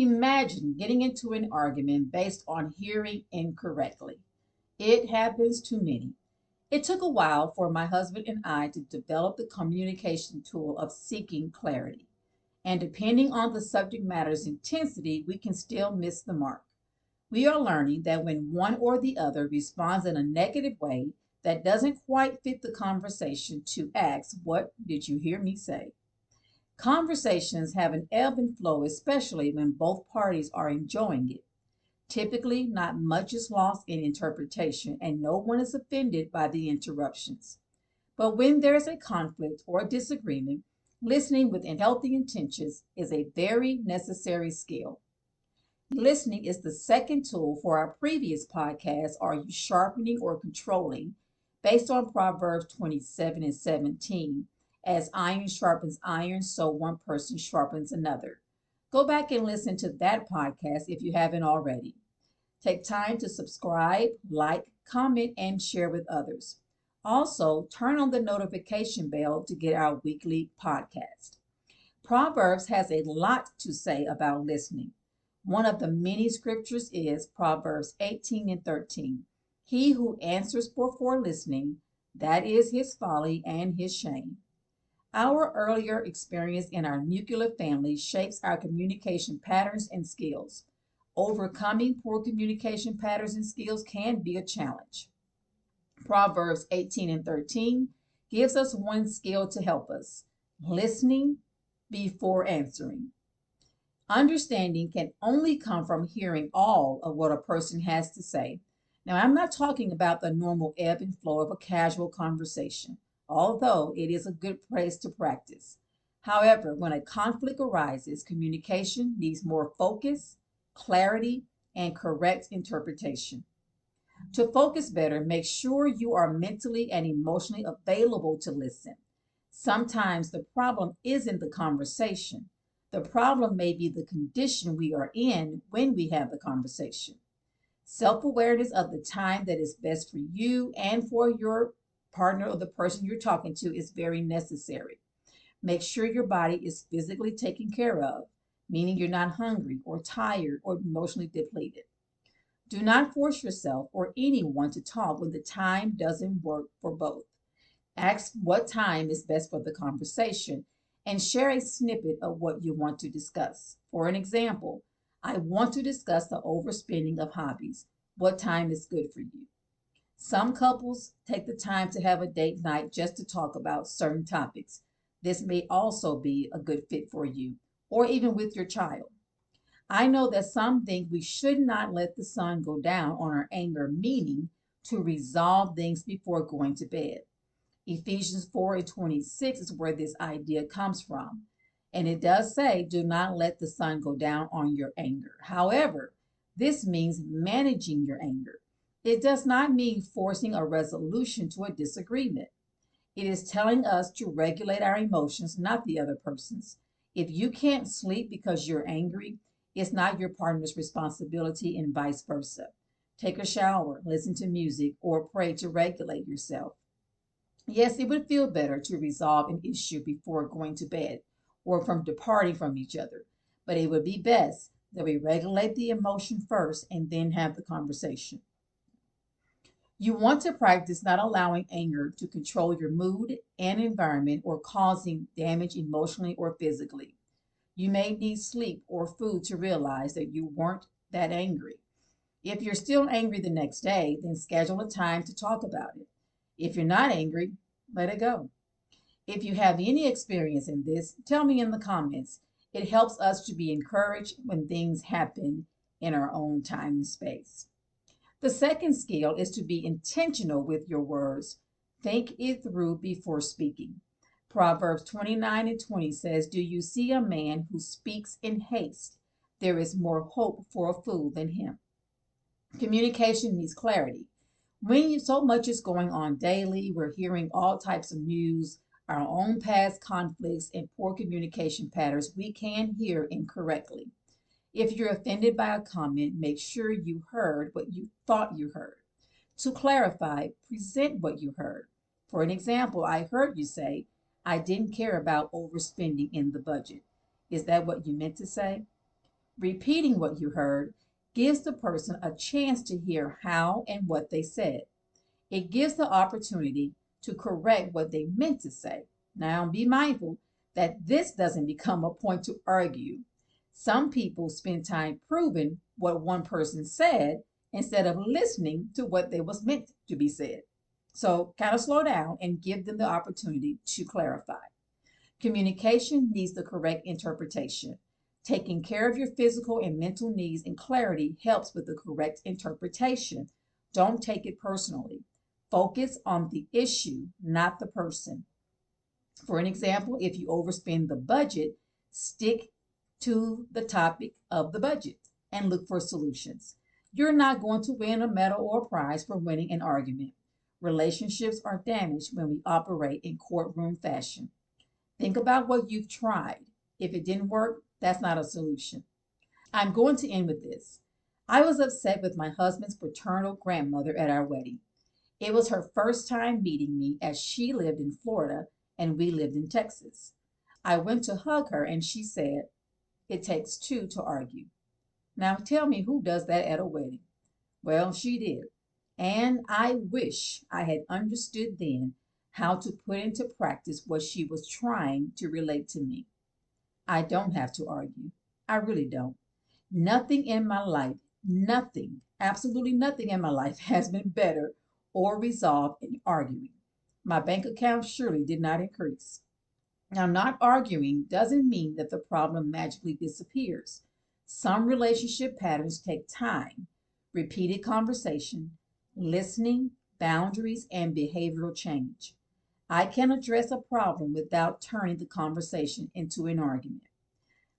Imagine getting into an argument based on hearing incorrectly. It happens to many. It took a while for my husband and I to develop the communication tool of seeking clarity. And depending on the subject matter's intensity, we can still miss the mark. We are learning that when one or the other responds in a negative way that doesn't quite fit the conversation, to ask, "What did you hear me say?" Conversations have an ebb and flow, especially when both parties are enjoying it. Typically, not much is lost in interpretation, and no one is offended by the interruptions. But when there's a conflict or a disagreement, listening with healthy intentions is a very necessary skill. Listening is the second tool for our previous podcast, Are You Sharpening or Controlling? Based on Proverbs 27 and 17. As iron sharpens iron, so one person sharpens another. Go back and listen to that podcast if you haven't already. Take time to subscribe, like, comment, and share with others. Also, turn on the notification bell to get our weekly podcast. Proverbs has a lot to say about listening. One of the many scriptures is Proverbs 18 and 13. He who answers before listening, that is his folly and his shame. Our earlier experience in our nuclear family shapes our communication patterns and skills. Overcoming poor communication patterns and skills can be a challenge. Proverbs 18 and 13 gives us one skill to help us: listening before answering. Understanding can only come from hearing all of what a person has to say. Now, I'm not talking about the normal ebb and flow of a casual conversation, although it is a good place to practice. However, when a conflict arises, communication needs more focus, clarity, and correct interpretation. To focus better, make sure you are mentally and emotionally available to listen. Sometimes the problem isn't the conversation. The problem may be the condition we are in when we have the conversation. Self awareness of the time that is best for you and for your partner or the person you're talking to is very necessary. Make sure your body is physically taken care of, meaning you're not hungry or tired or emotionally depleted. Do not force yourself or anyone to talk when the time doesn't work for both. Ask what time is best for the conversation and share a snippet of what you want to discuss. For an example, I want to discuss the overspending of hobbies. What time is good for you? Some couples take the time to have a date night just to talk about certain topics. This may also be a good fit for you, or even with your child. I know that some think we should not let the sun go down on our anger, meaning to resolve things before going to bed. Ephesians 4 and 26 is where this idea comes from. And it does say, do not let the sun go down on your anger. However, this means managing your anger. It does not mean forcing a resolution to a disagreement. It is telling us to regulate our emotions, not the other person's. If you can't sleep because you're angry, it's not your partner's responsibility, and vice versa. Take a shower, listen to music, or pray to regulate yourself. Yes, it would feel better to resolve an issue before going to bed or from departing from each other, but it would be best that we regulate the emotion first and then have the conversation. You want to practice not allowing anger to control your mood and environment or causing damage emotionally or physically. You may need sleep or food to realize that you weren't that angry. If you're still angry the next day, then schedule a time to talk about it. If you're not angry, let it go. If you have any experience in this, tell me in the comments. It helps us to be encouraged when things happen in our own time and space. The second skill is to be intentional with your words. Think it through before speaking. Proverbs 29 and 20 says, do you see a man who speaks in haste? There is more hope for a fool than him. Communication needs clarity. When so much is going on daily, we're hearing all types of news, our own past conflicts, and poor communication patterns, we can hear incorrectly. If you're offended by a comment, make sure you heard what you thought you heard. To clarify, present what you heard. For an example, I heard you say, I didn't care about overspending in the budget. Is that what you meant to say? Repeating what you heard gives the person a chance to hear how and what they said. It gives the opportunity to correct what they meant to say. Now, be mindful that this doesn't become a point to argue. Some people spend time proving what one person said instead of listening to what they was meant to be said. So, kind of slow down and give them the opportunity to clarify. Communication needs the correct interpretation. Taking care of your physical and mental needs and clarity helps with the correct interpretation. Don't take it personally. Focus on the issue, not the person. For an example, if you overspend the budget, stick to the topic of the budget and look for solutions. You're not going to win a medal or a prize for winning an argument. Relationships are damaged when we operate in courtroom fashion. Think about what you've tried. If it didn't work, that's not a solution. I'm going to end with this. I was upset with my husband's paternal grandmother at our wedding. It was her first time meeting me as she lived in Florida and we lived in Texas. I went to hug her and she said, "It takes two to argue." Now tell me who does that at a wedding? Well, she did. And I wish I had understood then how to put into practice what she was trying to relate to me. I don't have to argue. I really don't. Nothing in my life, nothing, absolutely nothing in my life has been better or resolved in arguing. My bank account surely did not increase. Now, not arguing doesn't mean that the problem magically disappears. Some relationship patterns take time, repeated conversation, listening, boundaries, and behavioral change. I can address a problem without turning the conversation into an argument.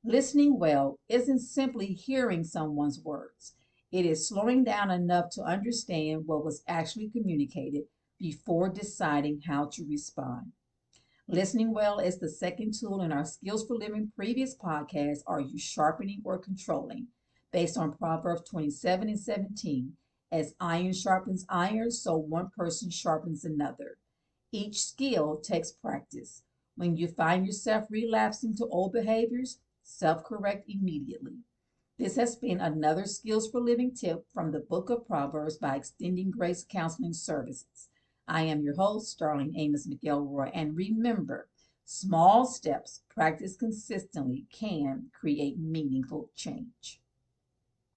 Listening well isn't simply hearing someone's words. It is slowing down enough to understand what was actually communicated before deciding how to respond. Listening well is the second tool in our Skills for Living previous podcast, Are You Sharpening or Controlling? Based on Proverbs 27 and 17. As iron sharpens iron, so one person sharpens another. Each skill takes practice. When you find yourself relapsing to old behaviors, self correct immediately. This has been another Skills for Living tip from the book of Proverbs by Extending Grace Counseling Services. I am your host, Starling Amos-McElroy, and remember, small steps practiced consistently can create meaningful change.